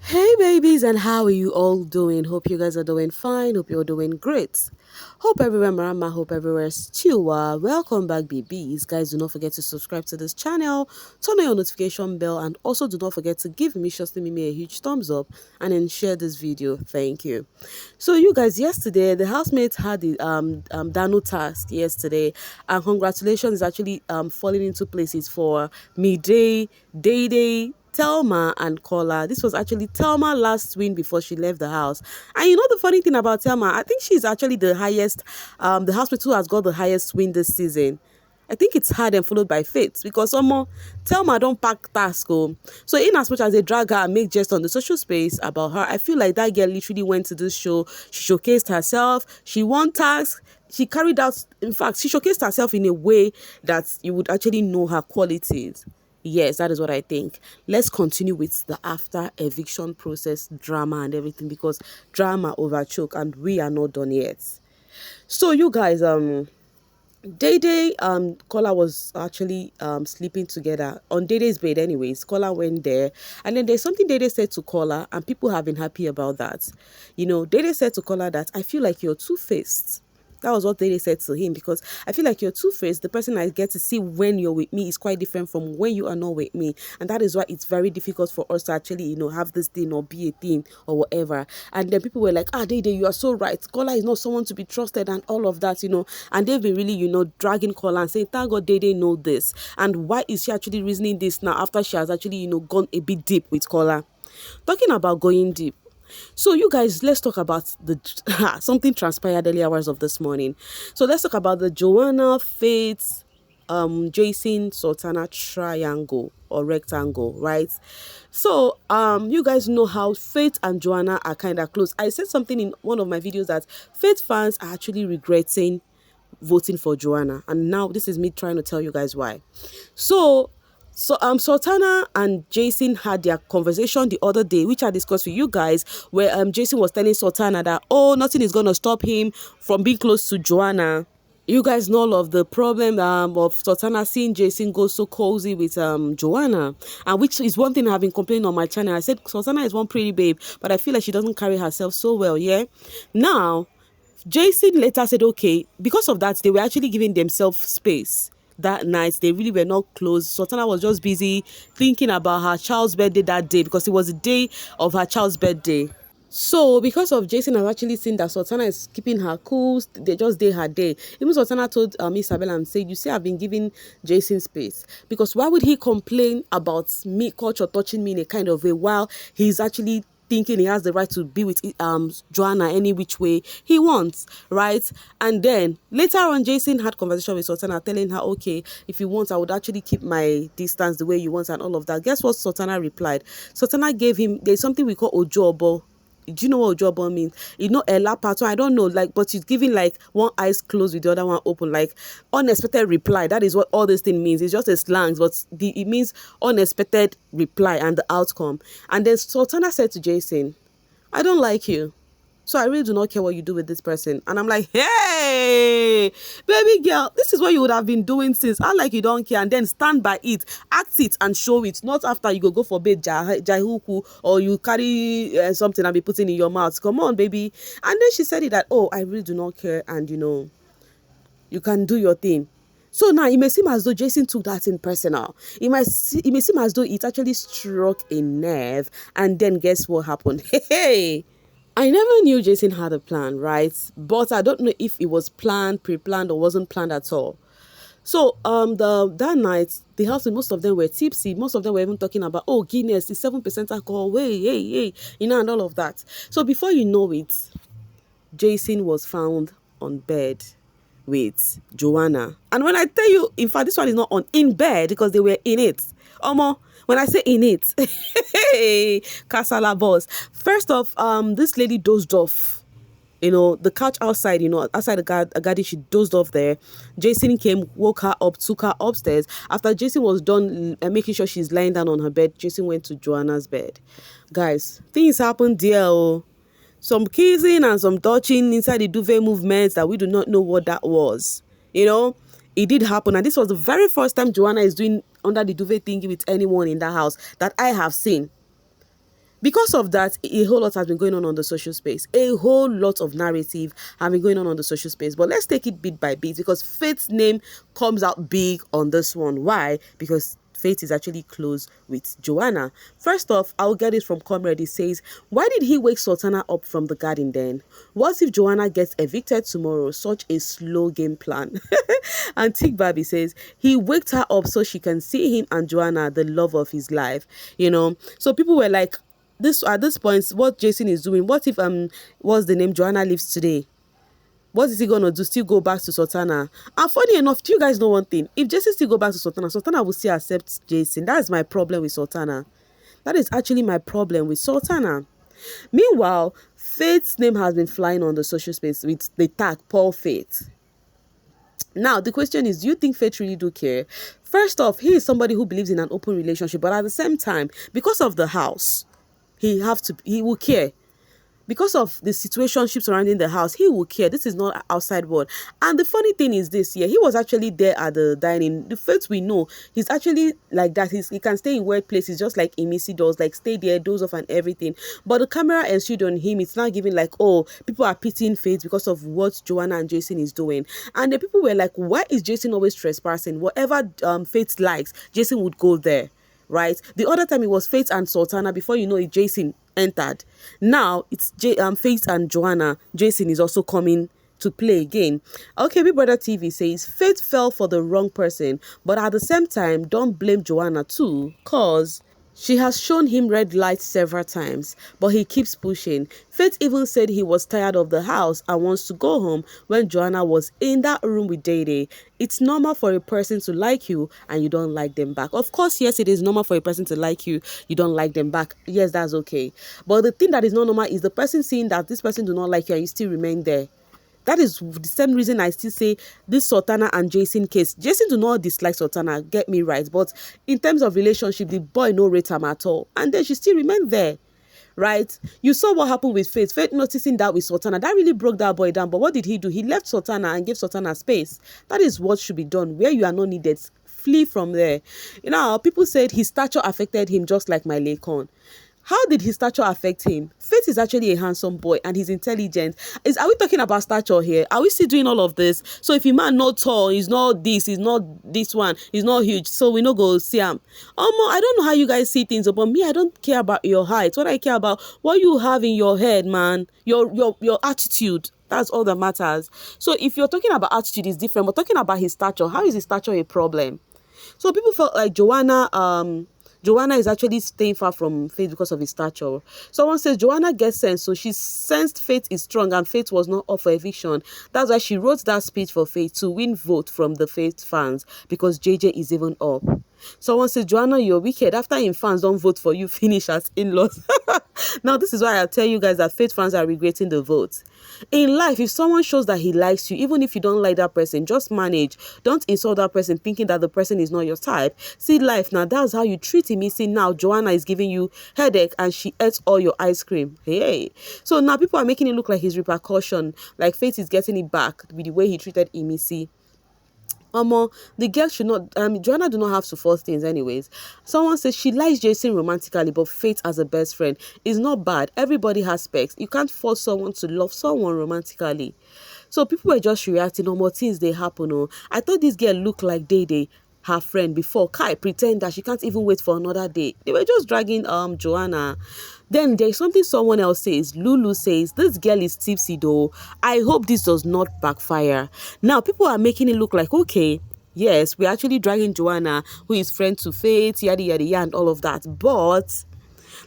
Hey babies, and how are you all doing? Hope you guys are doing fine. Hope you're doing great. Hope everywhere Marama, hope everywhere still welcome back babies. Guys, do not forget to subscribe to this channel, turn on your notification bell, and also do not forget to give me Shosty Mimi a huge thumbs up and then share this video. Thank you. So you guys, yesterday the housemates had the Dano task yesterday, and congratulations is actually falling into places for me, Dede, Telma and Kola. This was actually Telma last win before she left the house. And you know the funny thing about Telma, I think she's actually the highest, the hospital has got the highest win this season. I think it's her and followed by Faith because someone Telma don't pack task. Oh. So in as much as they drag her and make jest on the social space about her, I feel like that girl literally went to this show. She showcased herself. She won tasks. She carried out, in fact, she showcased herself in a way that you would actually know her qualities. Yes, that is what I think. Let's continue with the after eviction process drama and everything because drama overchoke and we are not done yet. So you guys, Dede Kola was actually sleeping together on Dede's bed anyways. Kola went there and then there's something Dede said to Kola and people have been happy about that. You know, Dede said to Kola that I feel like you're two-faced. That was what they said to him because I feel like you're two-faced. The person I get to see when you're with me is quite different from when you are not with me. And that is why it's very difficult for us to actually, have this thing or be a thing or whatever. And then people were like, Dede, you are so right. Kola is not someone to be trusted and all of that. And they've been really, dragging Kola and saying, thank God Dede know this. And why is she actually reasoning this now after she has actually, gone a bit deep with Kola? Talking about going deep. So you guys, let's talk about the something transpired early hours of this morning. So let's talk about the Joanna, Faith, Jason, Sultana triangle or rectangle, right? So you guys know how Faith and Joanna are kind of close. I said something in one of my videos that Faith fans are actually regretting voting for Joanna, and now this is me trying to tell you guys why. So Sultana and Jason had their conversation the other day, which I discussed with you guys, where Jason was telling Sultana that nothing is gonna stop him from being close to Joanna. You guys know all of the problem of Sultana seeing Jason go so cozy with Joanna, and which is one thing I've been complaining on my channel. I said Sultana is one pretty babe, but I feel like she doesn't carry herself so well. Yeah, now Jason later said, okay, because of that, they were actually giving themselves space. That night, they really were not close. Sultana was just busy thinking about her child's birthday that day because it was the day of her child's birthday. So, because of Jason has actually seen that Sultana is keeping her cool, they just did her day. Even Sultana told Isabella and said, you see, I've been giving Jason space. Because why would he complain about me, culture touching me in a kind of way while he's actually thinking he has the right to be with Joanna any which way he wants, right? And then later on, Jason had conversation with Sultana telling her, okay, if you want, I would actually keep my distance the way you want and all of that. Guess what Sultana replied? Sultana gave him, there's something we call ojobo. Do you know what ojobo means? Ella pattern. I don't know, but she's giving like one eyes closed with the other one open, like unexpected reply. That is what all this thing means. It's just a slang, but it means unexpected reply and the outcome. And then Sultana said to Jason, I don't like you. So I really do not care what you do with this person. And I'm like, hey, baby girl, this is what you would have been doing since. I like you don't care. And then stand by it, act it and show it. Not after you go for bed jahuku or you carry something and be putting in your mouth. Come on, baby. And then she said it that, I really do not care. And you can do your thing. So now it may seem as though Jason took that in personal. It may seem as though it actually struck a nerve. And then guess what happened? Hey. I never knew Jason had a plan, right? But I don't know if it was planned, pre-planned, or wasn't planned at all. So that night, the house, most of them were tipsy. Most of them were even talking about, Guinness, it's 7% alcohol, hey, and all of that. So before you know it, Jason was found on bed with Joanna. And when I tell you, in fact, this one is not in bed because they were in it. When I say in it, hey, Casala boss. First off, this lady dozed off. The couch outside, outside the garden, she dozed off there. Jason came, woke her up, took her upstairs. After Jason was done making sure she's lying down on her bed, Jason went to Joanna's bed. Guys, things happened there. Some kissing and some touching inside the duvet movements that we do not know what that was. It did happen. And this was the very first time Joanna is doing under the duvet thingy with anyone in that house that I have seen. Because of that, a whole lot has been going on the social space. A whole lot of narrative have been going on the social space. But let's take it bit by bit, because Faith's name comes out big on this one. Why? Because Faith is actually close with Joanna. First off, I'll get it from Comrade. He says, why did he wake Sultana up from the garden then? What if Joanna gets evicted tomorrow? Such a slow game plan. And Tick Baby says, he waked her up so she can see him and Joanna, the love of his life. So people were like, this at this point, what Jason is doing, what if what's the name, Joanna leaves today? What is he gonna do? Still go back to Sultana? And funny enough, do you guys know one thing? If Jason still go back to Sultana, Sultana will still accept Jason. That is my problem with Sultana. That is actually my problem with Sultana. Meanwhile, Faith's name has been flying on the social space with the tag Paul Faith. Now, the question is, do you think Faith really do care? First off, he is somebody who believes in an open relationship, but at the same time, because of the house, he will care. Because of the situationship surrounding the house, he will care. This is not outside world. And the funny thing is this, yeah, he was actually there at the dining. The Faith we know, he's actually like that. He can stay in weird places, just like Emisi does, like stay there, doze off and everything. But the camera ensued on him. It's not giving like, oh, people are pitying Faith because of what Joanna and Jason is doing. And the people were like, why is Jason always trespassing? Whatever Faith likes, Jason would go there. Right? The other time it was Faith and Sultana. Before you know it, Jason entered. Now it's Faith and Joanna. Jason is also coming to play again. Okay, Big Brother TV says Faith fell for the wrong person, but at the same time, don't blame Joanna too, cause she has shown him red lights several times, but he keeps pushing. Faith even said he was tired of the house and wants to go home when Joanna was in that room with Dede. It's normal for a person to like you and you don't like them back. Of course, yes, it is normal for a person to like you, you don't like them back. Yes, that's okay. But the thing that is not normal is the person seeing that this person do not like you and you still remain there. That is the same reason I still say this Sultana and Jason case. Jason do not dislike Sultana, get me right. But in terms of relationship, the boy no rate him at all. And then she still remained there. Right? You saw what happened with Faith. Faith noticing that with Sultana. That really broke that boy down. But what did he do? He left Sultana and gave Sultana space. That is what should be done. Where you are not needed, flee from there. People said his stature affected him just like my Lakon. How did his stature affect him? Faith is actually a handsome boy and he's intelligent. Are we talking about stature here? Are we still doing all of this? So if a man not tall, he's not this, he's not this one, he's not huge, so we no go see him. I don't know how you guys see things, but me, I don't care about your height. What I care about, what you have in your head, man, your attitude. That's all that matters. So if you're talking about attitude, is different. But talking about his stature, how is his stature a problem? So people felt like Joanna is actually staying far from Faith because of his stature. Someone says Joanna gets sense, so she sensed Faith is strong and Faith was not up for eviction. That's why she wrote that speech for Faith to win vote from the Faith fans because JJ is even up. Someone says, Joanna, you're wicked. After him fans don't vote for you, finish as in-laws. Now, this is why I tell you guys that Faith fans are regretting the vote. In life, if someone shows that he likes you, even if you don't like that person, just manage. Don't insult that person thinking that the person is not your type. See life now, that's how you treat him. You see now, Joanna is giving you headache and she ate all your ice cream. Hey. So now people are making it look like his repercussion, like Faith is getting it back with the way he treated Emisi. The girl should not, Joanna do not have to force things anyways. Someone says she likes Jason romantically, but Faith as a best friend is not bad. Everybody has specs. You can't force someone to love someone romantically. So people were just reacting on more things they happen. I thought this girl looked like Dede, her friend before. Kai pretend that she can't even wait for another day. They were just dragging Joanna. Then there's something someone else says. Lulu says, this girl is tipsy though. I hope this does not backfire. Now people are making it look like, okay, yes, we're actually dragging Joanna, who is friend to Faith, yada yada yada and all of that. But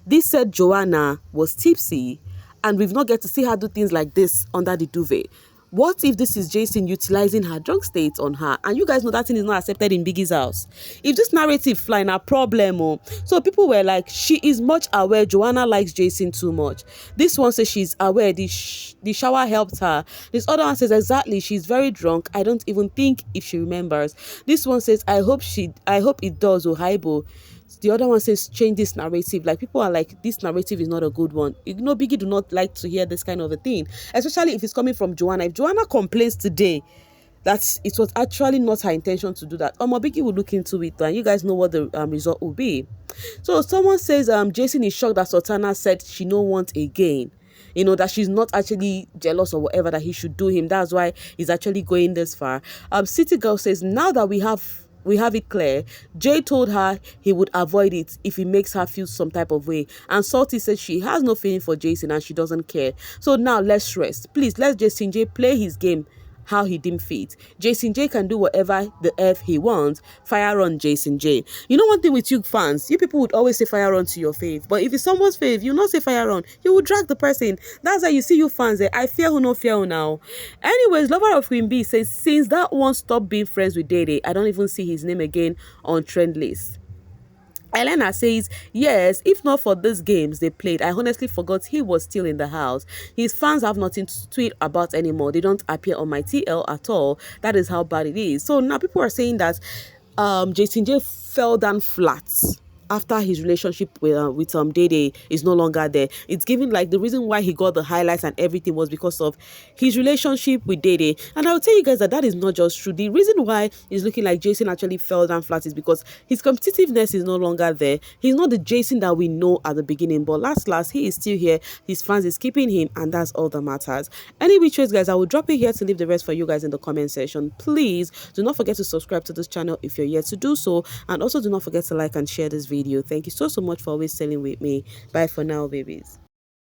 this said Joanna was tipsy and we've not get to see her do things like this under the duvet. What if this is Jason utilizing her drug state on her? And you guys know that thing is not accepted in Biggie's house. If this narrative fly, a problem. So people were like, she is much aware Joanna likes Jason too much. This one says she's aware the shower helped her. This other one says exactly, she's very drunk. I don't even think if she remembers. This one says, I hope it does, Ohaibo. The other one says change this narrative. Like people are like, this narrative is not a good one. Biggie do not like to hear this kind of a thing, especially if it's coming from Joanna. If Joanna complains today, that it was actually not her intention to do that. Biggie will look into it, and you guys know what the result will be. So someone says Jason is shocked that Sultana said she no want again. You know, that she's not actually jealous or whatever, that he should do him. That's why he's actually going this far. City Girl says, now that we have it clear, Jay told her he would avoid it if he makes her feel some type of way. And Salty said she has no feeling for Jason and she doesn't care. So now let's rest. Please, let Jason Jay play his game how he deemed fit. Jason J can do whatever the F he wants. Fire on Jason J. You know one thing with you fans, you people would always say fire on to your fave. But if it's someone's fave, you not say fire on. You will drag the person. That's how you see you fans. I fear who no fear who now. Anyways, lover of Queen B says, since that one stopped being friends with Dede, I don't even see his name again on trend list. Elena says, yes, if not for these games they played, I honestly forgot he was still in the house. His fans have nothing to tweet about anymore. They don't appear on my TL at all. That is how bad it is. So now people are saying that Jason J fell down flat after his relationship with Dede is no longer there. It's giving like the reason why he got the highlights and everything was because of his relationship with Dede. And I'll tell you guys that is not just true. The reason why it's looking like Jason actually fell down flat is because his competitiveness is no longer there. He's not the Jason that we know at the beginning, but last he is still here. His fans is keeping him, and that's all that matters. Any which ways, guys, I will drop it here to leave the rest for you guys in the comment section. Please do not forget to subscribe to this channel if you're yet to do so, and also do not forget to like and share this video. Thank you so much for always staying with me. Bye for now, babies.